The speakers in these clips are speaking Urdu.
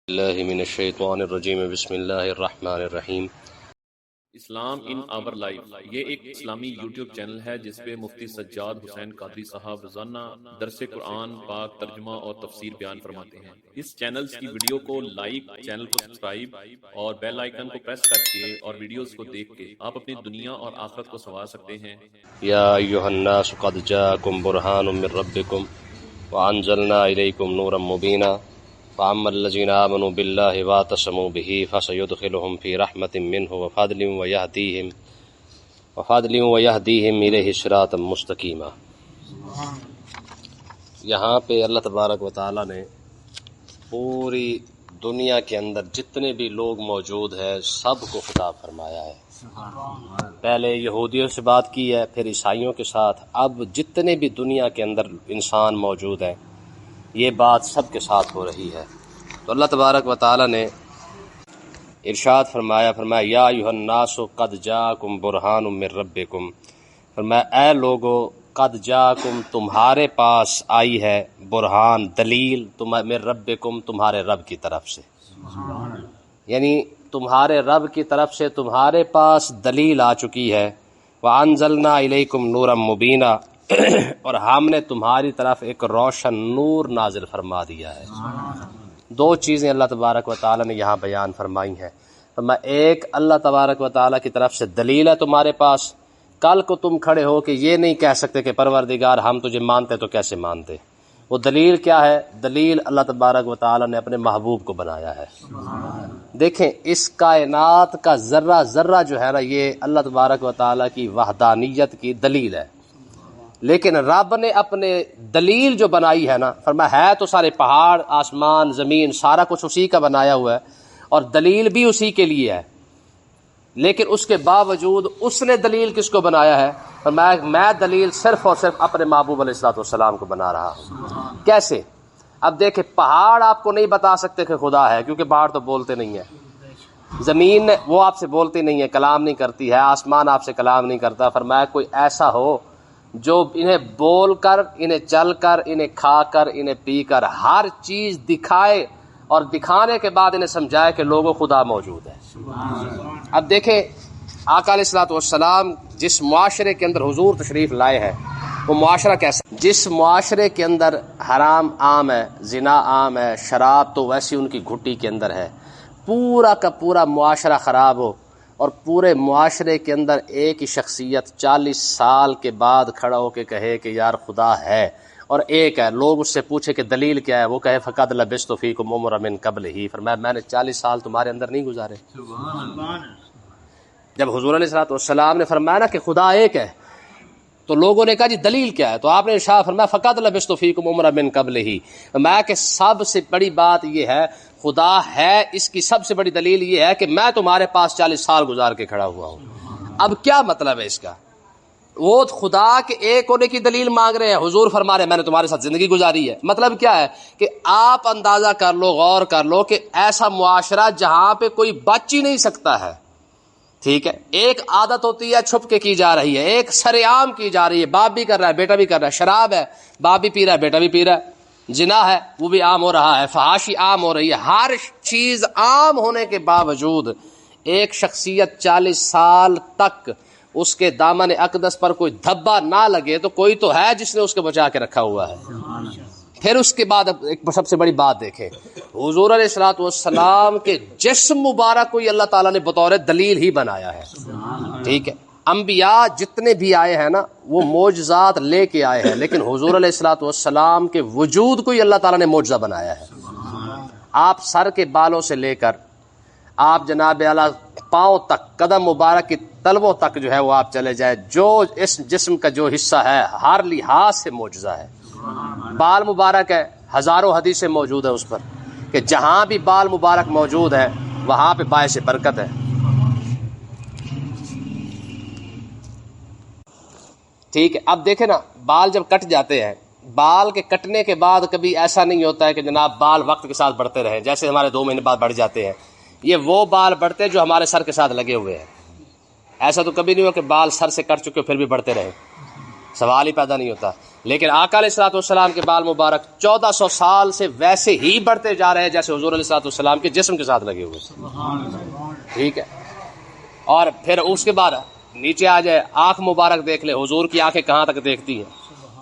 اللہ من الشیطان الرجیم بسم اللہ الرحمن الرحیم۔ اسلام ان آور لائف یہ ایک اسلامی یوٹیوب چینل ہے جس پہ مفتی سجاد حسین قادری صاحب روزانہ درس قرآن پاک ترجمہ اور تفسیر بیان فرماتے ہیں۔ اس چینل کی ویڈیو کو لائک، چینل کو سبسکرائب اور بیل آئیکن کو پریس کر کے اور ویڈیوز کو دیکھ کے آپ اپنی دنیا اور آخرت کو سنوار سکتے ہیں۔ یا ایھا الناس قد جاءکم برہان من ربکم وانزلنا الیکم نورا مبینا فاما الذین آمنوا باللہ واعتصموا بہ فسیدخلہم فی رحمۃ منہ وفضل ویہدیہم الیہ صراطا مستقیما۔ یہاں پہ اللہ تبارک و تعالی نے پوری دنیا کے اندر جتنے بھی لوگ موجود ہیں سب کو خطاب فرمایا ہے۔ پہلے یہودیوں سے بات کی ہے، پھر عیسائیوں کے ساتھ، اب جتنے بھی دنیا کے اندر انسان موجود ہیں یہ بات سب کے ساتھ ہو رہی ہے۔ تو اللہ تبارک و تعالی نے ارشاد فرمایا یا ایھا الناس قد جاءکم برہان من ربکم، فرمایا اے لوگو قد جاءکم تمہارے پاس آئی ہے برہان، دلیل من ربکم تمہارے رب کی طرف سے، یعنی تمہارے رب کی طرف سے تمہارے پاس دلیل آ چکی ہے۔ وانزلنا الیکم نورا مبینا، اور ہم نے تمہاری طرف ایک روشن نور نازل فرما دیا ہے۔ دو چیزیں اللہ تبارک و تعالی نے یہاں بیان فرمائی ہیں۔ ایک اللہ تبارک و تعالی کی طرف سے دلیل ہے تمہارے پاس، کل کو تم کھڑے ہو کہ یہ نہیں کہہ سکتے کہ پروردگار ہم تجھے مانتے تو کیسے مانتے۔ وہ دلیل کیا ہے؟ دلیل اللہ تبارک و تعالی نے اپنے محبوب کو بنایا ہے۔ دیکھیں اس کائنات کا ذرہ ذرہ جو ہے نا یہ اللہ تبارک و تعالی کی وحدانیت کی دلیل ہے، لیکن رب نے اپنے دلیل جو بنائی ہے نا، فرمایا ہے تو سارے پہاڑ، آسمان، زمین سارا کچھ اسی کا بنایا ہوا ہے اور دلیل بھی اسی کے لیے ہے، لیکن اس کے باوجود اس نے دلیل کس کو بنایا ہے؟ فرمایا میں دلیل صرف اور صرف اپنے محبوب علیہ الصلوۃ والسلام کو بنا رہا ہوں۔ کیسے؟ اب دیکھیں پہاڑ آپ کو نہیں بتا سکتے کہ خدا ہے، کیونکہ پہاڑ تو بولتے نہیں ہیں، زمین وہ آپ سے بولتی نہیں ہے، کلام نہیں کرتی ہے، آسمان آپ سے کلام نہیں کرتا۔ فرمایا کوئی ایسا ہو جو انہیں بول کر، انہیں چل کر، انہیں کھا کر، انہیں پی کر ہر چیز دکھائے اور دکھانے کے بعد انہیں سمجھائے کہ لوگوں خدا موجود ہے۔ اب دیکھیں آقا علیہ الصلوۃ والسلام جس معاشرے کے اندر حضور تشریف لائے ہیں وہ معاشرہ کیسا؟ جس معاشرے کے اندر حرام عام ہے، زنا عام ہے، شراب تو ویسی ان کی گھٹی کے اندر ہے، پورا کا پورا معاشرہ خراب ہو اور پورے معاشرے کے اندر ایک ہی شخصیت 40 سال کے بعد کھڑا ہو کے کہے کہ یار خدا ہے، اور ایک ہے، لوگ اس سے پوچھے کہ دلیل کیا ہے، وہ کہے فقد لبثت فیکم عمرا من قبلہ، فرمایا میں نے 40 سال تمہارے اندر نہیں گزارے۔ جب حضور علیہ الصلوۃ والسلام نے فرمایا نا کہ خدا ایک ہے تو لوگوں نے کہا جی دلیل کیا ہے؟ تو آپ نے ارشاد فرمایا فقد لبثت فیکم عمرا من قبلہ، میں کہ سب سے بڑی بات یہ ہے خدا ہے، اس کی سب سے بڑی دلیل یہ ہے کہ میں تمہارے پاس 40 سال گزار کے کھڑا ہوا ہوں۔ اب کیا مطلب ہے اس کا؟ وہ خدا کے ایک ہونے کی دلیل مانگ رہے ہیں، حضور فرما رہے ہیں میں نے تمہارے ساتھ زندگی گزاری ہے۔ مطلب کیا ہے کہ آپ اندازہ کر لو، غور کر لو کہ ایسا معاشرہ جہاں پہ کوئی بچ ہی نہیں سکتا ہے، ٹھیک ہے، ایک عادت ہوتی ہے چھپ کے کی جا رہی ہے، ایک سرعام کی جا رہی ہے، باپ بھی کر رہا ہے بیٹا بھی کر رہا ہے، شراب ہے باپ بھی پی رہا ہے بیٹا بھی پی رہا ہے، زنا ہے وہ بھی عام ہو رہا ہے، فحاشی عام ہو رہی ہے، ہر چیز عام ہونے کے باوجود ایک شخصیت 40 سال تک اس کے دامن اقدس پر کوئی دھبا نہ لگے تو کوئی تو ہے جس نے اس کو بچا کے رکھا ہوا ہے۔ پھر اس کے بعد ایک سب سے بڑی بات دیکھیں، حضور علیہ الصلوۃ والسلام کے جسم مبارک کو اللہ تعالیٰ نے بطور دلیل ہی بنایا ہے، ٹھیک ہے۔ انبیاء جتنے بھی آئے ہیں نا وہ معجزات لے کے آئے ہیں، لیکن حضور علیہ الصلوۃ والسلام کے وجود کو اللہ تعالیٰ نے معجزہ بنایا ہے۔ آپ سر کے بالوں سے لے کر آپ جناب اعلیٰ پاؤں تک، قدم مبارک کی تلووں تک جو ہے وہ آپ چلے جائے، جو اس جسم کا جو حصہ ہے ہر لحاظ سے معجزہ ہے۔ بال مبارک ہے، ہزاروں حدیثیں موجود ہیں اس پر کہ جہاں بھی بال مبارک موجود ہے وہاں پہ باعث برکت ہے، ٹھیک ہے۔ اب دیکھیں نا بال جب کٹ جاتے ہیں، بال کے کٹنے کے بعد کبھی ایسا نہیں ہوتا ہے کہ جناب بال وقت کے ساتھ بڑھتے رہیں، جیسے ہمارے 2 مہینے بعد بڑھ جاتے ہیں، یہ وہ بال بڑھتے ہیں جو ہمارے سر کے ساتھ لگے ہوئے ہیں۔ ایسا تو کبھی نہیں ہو کہ بال سر سے کٹ چکے پھر بھی بڑھتے رہے، سوال ہی پیدا نہیں ہوتا۔ لیکن آقا علیہ الصلوۃ والسلام کے بال مبارک 1400 سال سے ویسے ہی بڑھتے جا رہے ہیں جیسے حضور علیہ الصلوۃ والسلام کے جسم کے ساتھ لگے ہوئے. ٹھیک ہے. اور پھر اس کے بعد نیچے آ جائے, آنکھ مبارک دیکھ لے, حضور کی آنکھیں کہاں تک دیکھتی ہیں.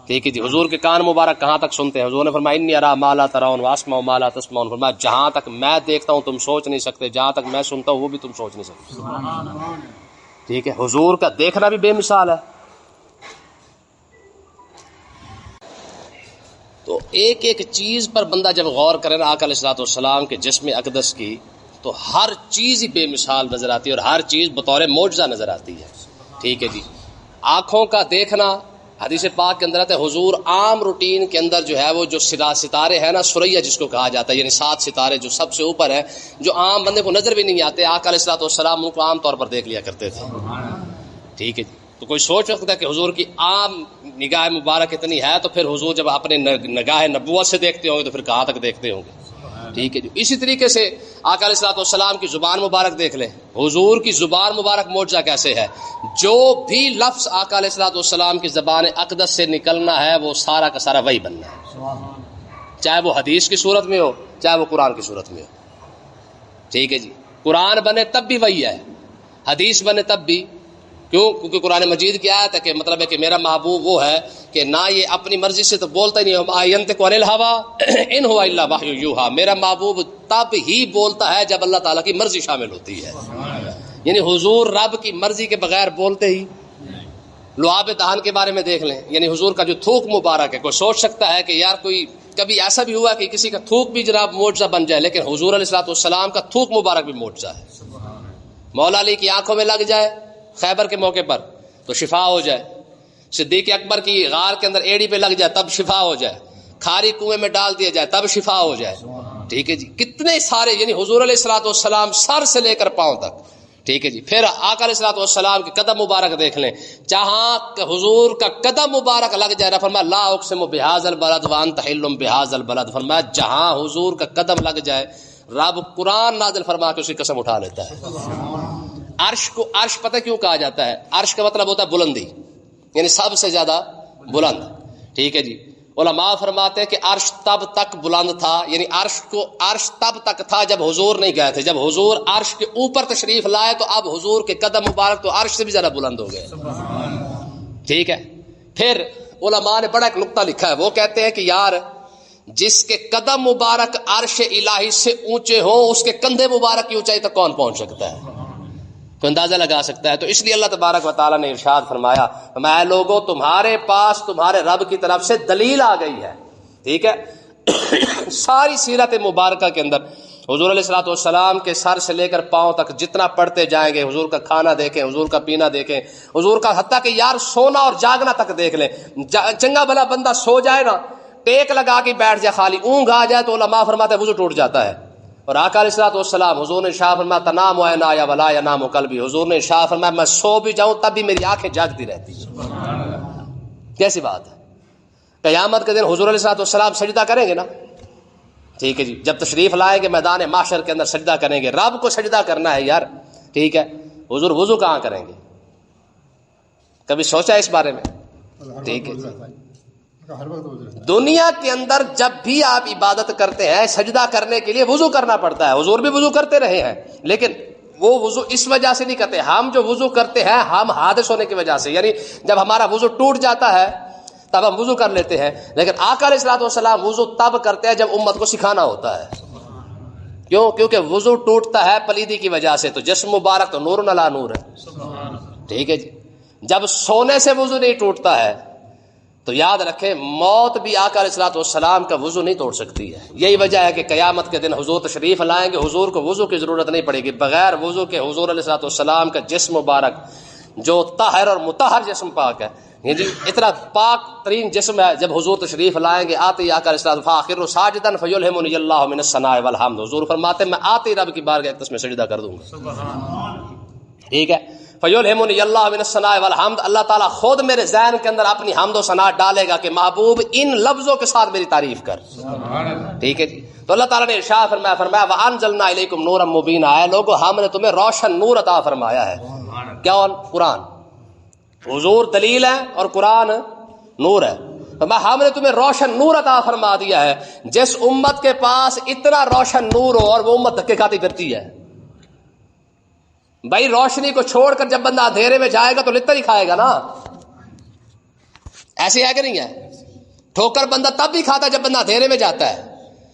ٹھیک ہے جی. حضور کے کان مبارک کہاں تک سنتے ہیں. حضور نے فرمایا انی ارا ما لا ترون واسمع ما لا تسمعون. فرمایا جہاں تک میں دیکھتا ہوں تم سوچ نہیں سکتے, جہاں تک میں سنتا ہوں وہ بھی تم سوچ نہیں سکتے. ٹھیک ہے. حضور کا دیکھنا بھی بے مثال ہے. تو ایک ایک چیز پر بندہ جب غور کرے نا آقا علیہ الصلوۃ والسلام کے جسم اقدس کی, تو ہر چیز ہی بے مثال نظر آتی ہے اور ہر چیز بطور معجزہ نظر آتی ہے. ٹھیک ہے جی. آنکھوں کا دیکھنا حدیث پاک کے اندر آتا ہے, حضور عام روٹین کے اندر جو ہے وہ جو ستارے ہیں نا, سریا جس کو کہا جاتا ہے, یعنی 7 ستارے جو سب سے اوپر ہے, جو عام بندے کو نظر بھی نہیں آتے, آقا علیہ الصلوۃ والسلام ان کو عام طور پر دیکھ لیا کرتے تھے. ٹھیک ہے جی. تو کوئی سوچ سکتا ہے کہ حضور کی عام نگاہ مبارک اتنی ہے, تو پھر حضور جب اپنے نگاہ نبوت سے دیکھتے ہوں گے تو پھر کہاں تک دیکھتے ہوں گے. ٹھیک ہے جی. اسی طریقے سے آقا علیہ الصلوۃ والسلام کی زبان مبارک دیکھ لیں, حضور کی زبان مبارک معجزہ کیسے ہے. جو بھی لفظ آقا علیہ الصلوۃ والسلام کی زبان اقدس سے نکلنا ہے وہ سارا کا سارا وہی بننا ہے, چاہے وہ حدیث کی صورت میں ہو چاہے وہ قرآن کی صورت میں ہو. ٹھیک ہے جی. قرآن بنے تب بھی وہی ہے, حدیث بنے تب بھی. کیوں؟ کیونکہ قرآن مجید کی آیت ہے کہ مطلب ہے کہ میرا محبوب وہ ہے کہ نہ یہ اپنی مرضی سے تو بولتا ہی نہیں, ينطق عن الهوى ان هو الا وحی یوحى. میرا محبوب تب ہی بولتا ہے جب اللہ تعالیٰ کی مرضی شامل ہوتی ہے. یعنی حضور رب کی مرضی کے بغیر بولتے ہی. لعاب دہن کے بارے میں دیکھ لیں, یعنی حضور کا جو تھوک مبارک ہے, کوئی سوچ سکتا ہے کہ یار کوئی کبھی ایسا بھی ہوا کہ کسی کا تھوک بھی جناب معجزہ بن جائے, لیکن حضور علیہ الصلوۃ والسلام کا تھوک مبارک بھی معجزہ ہے. مولا علی کی آنکھوں میں لگ جائے خیبر کے موقع پر تو شفا ہو جائے, صدیق اکبر کی غار کے اندر ایڑی پہ لگ جائے تب شفا ہو جائے, کھاری کنویں میں ڈال دیا جائے تب شفا ہو جائے. ٹھیک ہے جی. کتنے سارے, یعنی حضور علیہ الصلوۃ والسلام سر سے لے کر پاؤں تک. ٹھیک ہے جی. پھر آقا علیہ الصلوۃ والسلام کے قدم مبارک دیکھ لیں, جہاں حضور کا قدم مبارک لگ جائے, فرمایا لا اقسم بہذا البلد وانت حل بہذا البلد. فرمایا جہاں حضور کا قدم لگ جائے رب قرآن نازل فرما کے اس کی قسم اٹھا لیتا ہے. عرش کو عرش پتہ کیوں کہا جاتا ہے؟ عرش کا مطلب ہوتا ہے بلندی, یعنی سب سے زیادہ بلند. ٹھیک ہے جی. علماء فرماتے ہیں کہ عرش تب تک بلند تھا, یعنی عرش تب تک تھا جب حضور نہیں گئے تھے. جب حضور عرش کے اوپر تشریف لائے تو اب حضور کے قدم مبارک تو عرش سے بھی زیادہ بلند ہو گئے. ٹھیک ہے. پھر علماء نے بڑا ایک نقطہ لکھا ہے, وہ کہتے ہیں کہ یار جس کے قدم مبارک عرش الہی سے اونچے ہوں اس کے کندھے مبارک کی اونچائی تک کون پہنچ سکتا ہے؟ تو اندازہ لگا سکتا ہے. تو اس لیے اللہ تبارک و تعالیٰ نے ارشاد فرمایا, اے لوگوں تمہارے پاس تمہارے رب کی طرف سے دلیل آ گئی ہے. ٹھیک ہے. ساری سیرت مبارکہ کے اندر حضور علیہ الصلوۃ والسلام کے سر سے لے کر پاؤں تک جتنا پڑھتے جائیں گے, حضور کا کھانا دیکھیں, حضور کا پینا دیکھیں, حضور کا حتیٰ کہ یار سونا اور جاگنا تک دیکھ لیں. چنگا بھلا بندہ سو جائے نا, ٹیک لگا کے بیٹھ جائے, خالی اونگ آ جائے تو علماء فرماتے ہیں وضو ٹوٹ جاتا ہے. اور آقا علیہ الصلوۃ والسلام حضور نے ارشاد فرمایا تنام عینایا ولا ینام قلبی. حضور نے ارشاد فرمایا میں سو بھی جاؤں تب بھی میری آنکھیں جاگتی رہتی ہیں. کیسی بات ہے. قیامت کے دن حضور علیہ الصلوۃ والسلام سجدہ کریں گے نا. ٹھیک ہے جی. جب تشریف لائیں گے میدان محشر کے اندر سجدہ کریں گے, رب کو سجدہ کرنا ہے یار. ٹھیک ہے. حضور وضو کہاں کریں گے؟ کبھی سوچا اس بارے میں؟ ٹھیک ہے. دنیا کے اندر جب بھی آپ عبادت کرتے ہیں سجدہ کرنے کے لیے وضو کرنا پڑتا ہے. حضور بھی وضو کرتے رہے ہیں, لیکن وہ وضو اس وجہ سے نہیں کرتے. ہم جو وضو کرتے ہیں ہم حادث ہونے کی وجہ سے, یعنی جب ہمارا وضو ٹوٹ جاتا ہے تب ہم وضو کر لیتے ہیں. لیکن آقا علیہ الصلوۃ والسلام وضو تب کرتے ہیں جب امت کو سکھانا ہوتا ہے. کیوں؟ کیونکہ وضو ٹوٹتا ہے پلیدی کی وجہ سے, تو جسم مبارک تو نور علی نور ہے. ٹھیک ہے جی. جب سونے سے وضو نہیں ٹوٹتا ہے تو یاد رکھیں موت بھی آقا علیہ الصلوۃ والسلام کا وضو نہیں توڑ سکتی ہے. یہی وجہ ہے کہ قیامت کے دن حضور تشریف لائیں گے, حضور کو وضو کی ضرورت نہیں پڑے گی. بغیر وضو کے حضور علیہ الصلوۃ والسلام کا جسم مبارک جو طاہر اور مطہر جسم پاک ہے, جی اتنا پاک ترین جسم ہے, جب حضور تشریف لائیں گے آتے ہی آقا علیہ الصلوۃ فآخر ساجدا فیلہمنی اللہ من الثناء والحمد. حضور فرماتے ہیں میں آتے ہی رب کی بارگاہ اقدس میں سجدہ کر دوں گا. ٹھیک ہے. فیلہمنی اللہ من الثناء والحمد. اللہ تعالیٰ خود میرے ذہن کے اندر اپنی حمد و ثنا ڈالے گا کہ محبوب ان لفظوں کے ساتھ میری تعریف کر. ٹھیک ہے جی. تو اللہ تعالیٰ نے ارشاد فرمایا وانزلنا الیکم نورا مبینا. اے لوگوں ہم نے تمہیں روشن نور عطا فرمایا ہے. کیا؟ قرآن. حضور دلیل ہے اور قرآن نور ہے. ہم نے تمہیں روشن نور عطا فرما دیا ہے. جس امت کے پاس اتنا روشن نور ہو اور وہ امت دھکے کھاتی پھرتی ہے. بھائی روشنی کو چھوڑ کر جب بندہ اندھیرے میں جائے گا تو لتر ہی کھائے گا نا. ایسے ہے کہ نہیں ہے؟ ٹھوکر بندہ تب بھی کھاتا ہے جب بندہ اندھیرے میں جاتا ہے.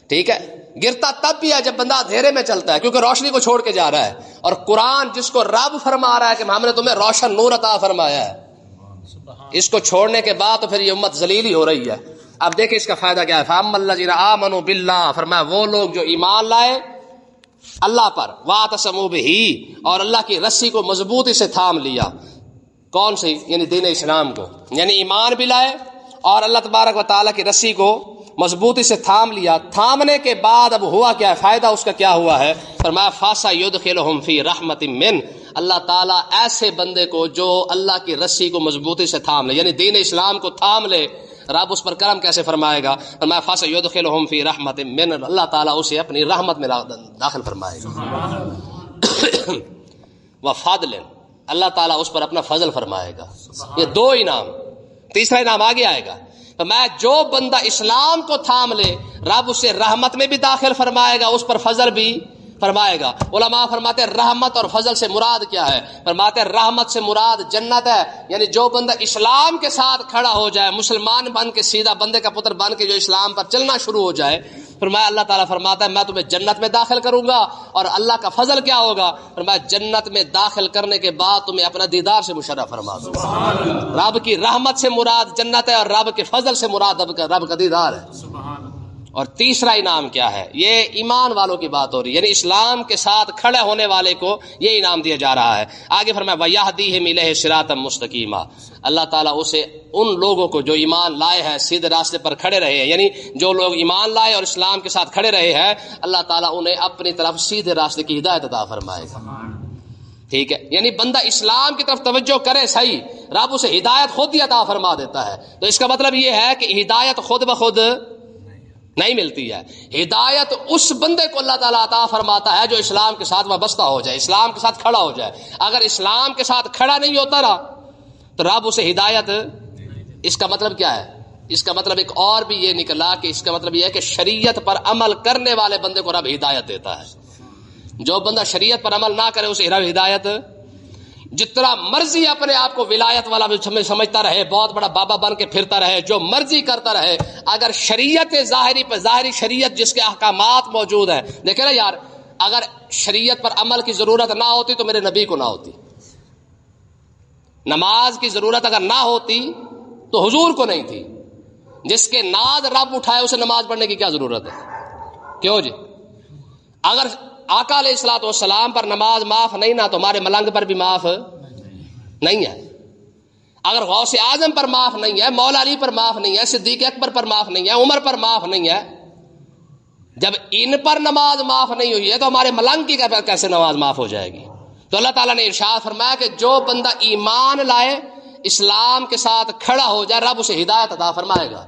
ٹھیک ہے, گرتا تب بھی ہے جب بندہ اندھیرے میں چلتا ہے, کیونکہ روشنی کو چھوڑ کے جا رہا ہے. اور قرآن جس کو رب فرما رہا ہے کہ ہم نے تمہیں روشن نور عطا فرمایا ہے, اس کو چھوڑنے کے بعد تو پھر یہ امت ذلیل ہی ہو رہی ہے. اب دیکھیں اس کا فائدہ کیا ہے. فَأَمَّا الَّذِينَ آمَنُوا بِاللَّهِ, فرمایا وہ لوگ جو ایمان لائے اللہ پر, وَاعْتَصَمُوا بِهِ, اور اللہ کی رسی کو مضبوطی سے تھام لیا. کون سی؟ یعنی دین اسلام کو, یعنی ایمان بھی لائے اور اللہ تبارک و تعالیٰ کی رسی کو مضبوطی سے تھام لیا. تھامنے کے بعد اب ہوا کیا ہے, فائدہ اس کا کیا ہوا ہے؟ فرمایا فَسَيُدْخِلُهُمْ فِي رَحْمَةٍ مِّنْهُ, اللہ تعالیٰ ایسے بندے کو جو اللہ کی رسی کو مضبوطی سے تھام لے, یعنی دین اسلام کو تھام لے, رب اس پر کرم کیسے فرمائے گا؟ فرمایا فَسَيُدْخِلُهُمْ فِي رَحْمَةٍ مِّنْهُ, اللہ تعالیٰ اسے اپنی رحمت میں داخل فرمائے گا. وَفَضْلٍ, اللہ تعالیٰ اس پر اپنا فضل فرمائے گا. یہ دو انعام. تیسرا انعام آگے آئے گا. تو میں جو بندہ اسلام کو تھام لے رب اسے رحمت میں بھی داخل فرمائے گا, اس پر فضل بھی فرمائے گا. علماء فرماتے ہیں رحمت اور فضل سے مراد کیا ہے؟ فرماتے ہیں رحمت سے مراد جنت ہے. یعنی جو بندہ اسلام کے ساتھ کھڑا ہو جائے, مسلمان بن کے, سیدھا بندے کا پتر بن کے جو اسلام پر چلنا شروع ہو جائے, فرمایا اللہ تعالیٰ فرماتا ہے میں تمہیں جنت میں داخل کروں گا. اور اللہ کا فضل کیا ہوگا؟ فرمایا جنت میں داخل کرنے کے بعد تمہیں اپنا دیدار سے مشرف فرما دوں گا. رب کی رحمت سے مراد جنت ہے اور رب کے فضل سے مراد رب کا دیدار ہے. اور تیسرا انعام کیا ہے؟ یہ ایمان والوں کی بات ہو رہی ہے, یعنی اسلام کے ساتھ کھڑے ہونے والے کو یہ انعام دیا جا رہا ہے. آگے فرمایا وَيَهْدِيهِمْ إِلَيْهِ صِرَاطًا مُسْتَقِيمًا, اللہ تعالیٰ اسے ان لوگوں کو جو ایمان لائے ہیں سیدھے راستے پر کھڑے رہے ہیں, یعنی جو لوگ ایمان لائے اور اسلام کے ساتھ کھڑے رہے ہیں, اللہ تعالیٰ انہیں اپنی طرف سیدھے راستے کی ہدایت عطا فرمائے گا. ٹھیک ہے, یعنی بندہ اسلام کی طرف توجہ کرے صحیح, رب اسے ہدایت خود ہی عطا فرما دیتا ہے. تو اس کا مطلب یہ ہے کہ ہدایت خود بخود نہیں ملتی ہے. ہدایت اس بندے کو اللہ تعالیٰ عطا فرماتا ہے جو اسلام کے ساتھ وابستہ ہو جائے, اسلام کے ساتھ کھڑا ہو جائے. اگر اسلام کے ساتھ کھڑا نہیں ہوتا رہا تو رب اسے ہدایت, اس کا مطلب کیا ہے؟ اس کا مطلب ایک اور بھی یہ نکلا کہ اس کا مطلب یہ ہے کہ شریعت پر عمل کرنے والے بندے کو رب ہدایت دیتا ہے. جو بندہ شریعت پر عمل نہ کرے اسے رب ہدایت, جتنا مرضی اپنے آپ کو ولایت والا سمجھتا رہے, بہت بڑا بابا بن کے پھرتا رہے, جو مرضی کرتا رہے, اگر شریعت ظاہری پر, ظاہری شریعت جس کے احکامات موجود ہیں, دیکھیں نا یار, اگر شریعت پر عمل کی ضرورت نہ ہوتی تو میرے نبی کو نہ ہوتی. نماز کی ضرورت اگر نہ ہوتی تو حضور کو نہیں تھی. جس کے ناد رب اٹھائے اسے نماز پڑھنے کی کیا ضرورت ہے؟ کیوں جی؟ اگر آقا علیہ الصلوۃ والسلام پر نماز معاف نہیں نہ تو ہمارے ملنگ پر بھی معاف نہیں ہے. اگر غوث اعظم پر معاف نہیں ہے, مولا علی پر معاف نہیں ہے, صدیق اکبر پر معاف نہیں ہے, عمر پر معاف نہیں ہے, جب ان پر نماز معاف نہیں ہوئی ہے تو ہمارے ملنگ کی کیسے نماز معاف ہو جائے گی؟ تو اللہ تعالیٰ نے ارشاد فرمایا کہ جو بندہ ایمان لائے, اسلام کے ساتھ کھڑا ہو جائے, رب اسے ہدایت عطا فرمائے گا.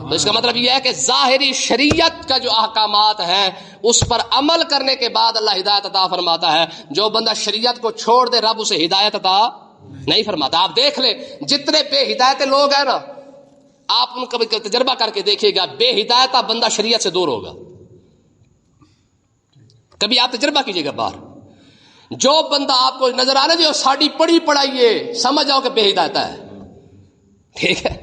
تو اس کا مطلب یہ ہے کہ ظاہری شریعت کا جو احکامات ہیں اس پر عمل کرنے کے بعد اللہ ہدایت عطا فرماتا ہے. جو بندہ شریعت کو چھوڑ دے رب اسے ہدایت عطا نہیں فرماتا. آپ دیکھ لیں جتنے بے ہدایت لوگ ہیں نا, آپ ان کا تجربہ کر کے دیکھیے گا, بے ہدایت بندہ شریعت سے دور ہوگا. کبھی آپ تجربہ کیجیے گا باہر, جو بندہ آپ کو نظر آنا جو ساڑی پڑھی پڑھائی ہے سمجھ جاؤ کہ بے ہدایت ہے. ٹھیک ہے,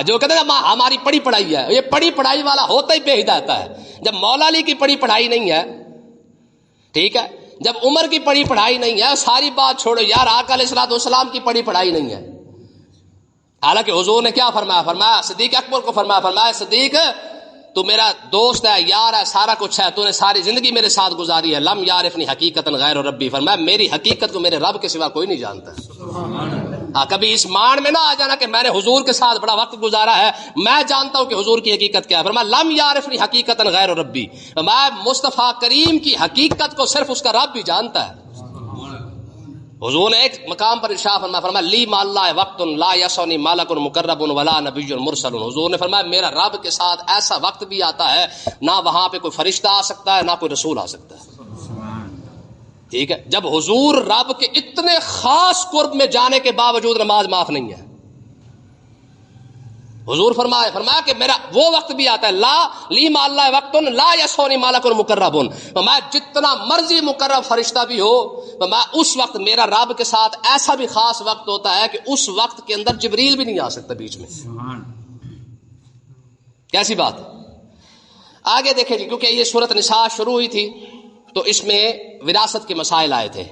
جو کہتے ہیں ہماری پڑھی پڑھائی ہے, یہ پڑھی پڑھائی والا ہوتا ہی بے ہدایت ہے. جب مولا علی کی پڑھی پڑھائی نہیں ہے, ٹھیک ہے, جب عمر کی پڑھی پڑھائی نہیں ہے, ساری بات چھوڑو یار, آقا علیہ الصلوۃ والسلام کی پڑھی پڑھائی نہیں ہے. حالانکہ حضور نے کیا فرمایا؟ فرمایا صدیق اکبر کو فرمایا صدیق تو میرا دوست ہے, یار ہے, سارا کچھ ہے, تو نے ساری زندگی میرے ساتھ گزاری ہے. لم یعرفنی حقیقتا غیر ربی, فرمایا میری حقیقت کو میرے رب کے سوا کوئی نہیں جانتا. کبھی اس مان میں نہ آ جانا کہ میں نے حضور کے ساتھ بڑا وقت گزارا ہے, میں جانتا ہوں کہ حضور کی حقیقت کیا ہے. فرمایا لم یعرفنی حقیقتا غیر ربی, فرمایا مصطفیٰ کریم کی حقیقت کو صرف اس کا رب بھی جانتا ہے. حضور نے ایک مقام پر ارشاد فرمایا لی ما اللہ وقت لا یسونی ملک مقرب ولا نبی مرسل. حضور نے فرمایا میرا رب کے ساتھ ایسا وقت بھی آتا ہے نہ وہاں پہ کوئی فرشتہ آ سکتا ہے نہ کوئی رسول آ سکتا ہے. ٹھیک ہے, جب حضور رب کے اتنے خاص قرب میں جانے کے باوجود نماز معاف نہیں ہے, حضور فرمایا کہ میرا وہ وقت بھی آتا ہے لا لی ما اللہ وقت لا یسونی مالک مقرب، میں جتنا مرضی مقرب فرشتہ بھی ہو میں اس وقت میرا رب کے ساتھ ایسا بھی خاص وقت ہوتا ہے کہ اس وقت کے اندر جبریل بھی نہیں آ سکتا بیچ میں. کیسی بات ہے. آگے دیکھیں جی، کیونکہ یہ سورۃ نساء شروع ہوئی تھی تو اس میں وراثت کے مسائل آئے تھے،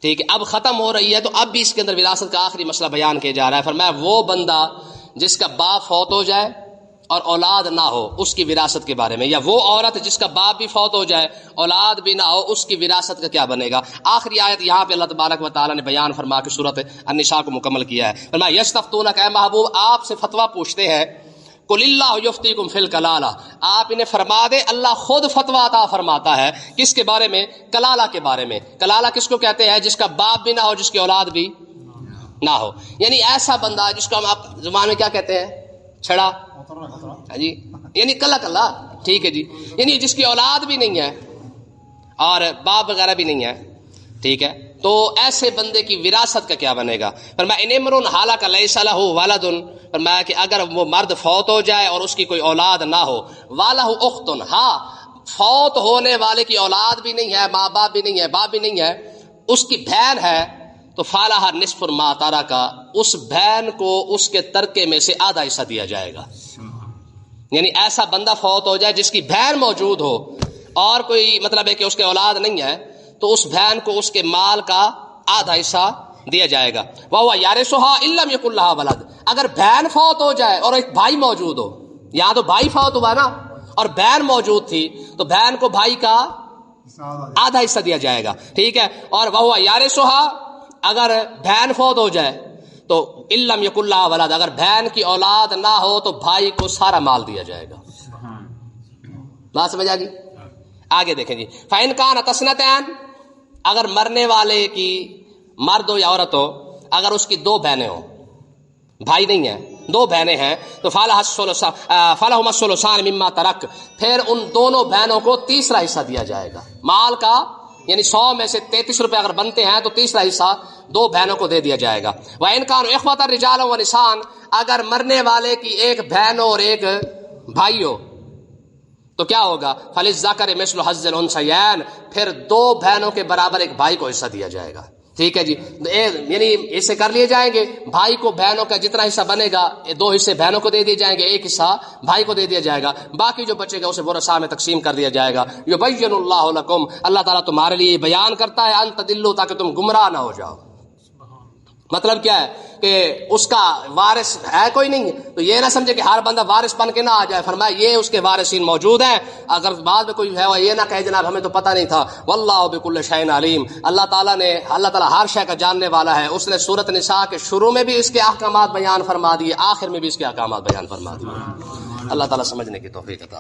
ٹھیک ہے. اب ختم ہو رہی ہے تو اب بھی اس کے اندر وراثت کا آخری مسئلہ بیان کیا جا رہا ہے. فرمایا وہ بندہ جس کا باپ فوت ہو جائے اور اولاد نہ ہو اس کی وراثت کے بارے میں، یا وہ عورت جس کا باپ بھی فوت ہو جائے اولاد بھی نہ ہو اس کی وراثت کا کیا بنے گا. آخری آیت یہاں پہ اللہ تبارک و تعالیٰ نے بیان فرما کے سورۃ النساء کو مکمل کیا ہے. فرمایا یستفتونک، اے محبوب آپ سے فتویٰ پوچھتے ہیں، قل اللہ یفتیکم فی الکلالہ، آپ انہیں فرما دے اللہ خود فتویٰ عطا فرماتا ہے. کس کے بارے میں؟ کلالہ کے بارے میں. کلالہ کس کو کہتے ہیں؟ جس کا باپ بھی نہ ہو، جس کی اولاد بھی نہ ہو. یعنی ایسا بندہ جس کو ہم آپ زبان میں کیا کہتے ہیں؟ چھڑا جی، یعنی کلا کلا، ٹھیک ہے جی. یعنی جس کی اولاد بھی نہیں ہے اور باپ وغیرہ بھی نہیں ہے، ٹھیک ہے. تو ایسے بندے کی وراثت کا کیا بنے گا؟ فرمایا ان امرؤ ہلک لیس لہ ولد، فرمایا کہ اگر وہ مرد فوت ہو جائے اور اس کی کوئی اولاد نہ ہو، والہ اخت، ہاں فوت ہونے والے کی اولاد بھی نہیں ہے، ماں باپ بھی نہیں ہے، باپ بھی نہیں ہے، اس کی بہن ہے، تو فالہ نصف ما ترک، اس بہن کو اس کے ترکے میں سے آدھا حصہ دیا جائے گا. یعنی ایسا بندہ فوت ہو جائے جس کی بہن موجود ہو اور کوئی مطلب ہے کہ اس کے اولاد نہیں ہے، تو اس بہن کو اس کے مال کا آدھا حصہ دیا جائے گا. وَهُوَ يَرِثُهَا إِن لَّمْ يَكُن لَّهَا وَلَدٌ، اگر بہن فوت ہو جائے اور ایک بھائی موجود ہو، یہاں تو بھائی فوت ہوا نا اور بہن موجود تھی، تو بہن کو بھائی کا آدھا حصہ دیا جائے گا، ٹھیک ہے. اور وَهُوَ يَرِثُهَا، اگر بہن فوت ہو جائے تو إِن لَّمْ يَكُن لَّهَا وَلَدٌ، اگر بہن کی اولاد نہ ہو تو بھائی کو سارا مال دیا جائے گا. بات سمجھ آ گئی؟ آگے دیکھیں جی. فَإِن كَانَتْ اثْنَتَيْنِ، اگر مرنے والے کی مرد ہو یا عورت ہو، اگر اس کی دو بہنیں ہوں، بھائی نہیں ہے، دو بہنیں ہیں، تو فَلَهُمَا الثُّلُثَانِ مِمَّا تَرَكَ، پھر ان دونوں بہنوں کو تیسرا حصہ دیا جائے گا مال کا. یعنی 100 میں سے 33 روپے اگر بنتے ہیں تو تیسرا حصہ دو بہنوں کو دے دیا جائے گا. وَإِن كَانُوا إِخْوَةً رِجَالًا وَنِسَاءً، اگر مرنے والے کی ایک بہن ہو اور ایک بھائی ہو تو کیا ہوگا؟ فَلِلذَّكَرِ مِثْلُ حَظِّ الْأُنثَيَيْنِ، پھر دو بہنوں کے برابر ایک بھائی کو حصہ دیا جائے گا. ٹھیک ہے جی. یعنی اسے کر لیے جائیں گے، بھائی کو بہنوں کا جتنا حصہ بنے گا 2 حصے بہنوں کو دے دیے جائیں گے، 1 حصہ بھائی کو دے دیا جائے گا، باقی جو بچے گا اسے ورثاء میں تقسیم کر دیا جائے گا. یبین اللہ لکم، اللہ تعالیٰ تمہارے لیے بیان کرتا ہے، ان تدلوا، تاکہ تم گمراہ نہ ہو جاؤ. مطلب کیا ہے کہ اس کا وارث ہے کوئی نہیں، تو یہ نہ سمجھے کہ ہر بندہ وارث بن کے نہ آ جائے. فرمایا یہ اس کے وارثین موجود ہیں، اگر بعد میں کوئی ہے وہ یہ نہ کہے جناب ہمیں تو پتہ نہیں تھا. واللہ بکل شیء علیم، اللہ تعالیٰ ہر شے کا جاننے والا ہے. اس نے سورۃ نساء کے شروع میں بھی اس کے احکامات بیان فرما دیے، آخر میں بھی اس کے احکامات بیان فرما دیے. اللہ تعالیٰ سمجھنے کی توفیق عطا.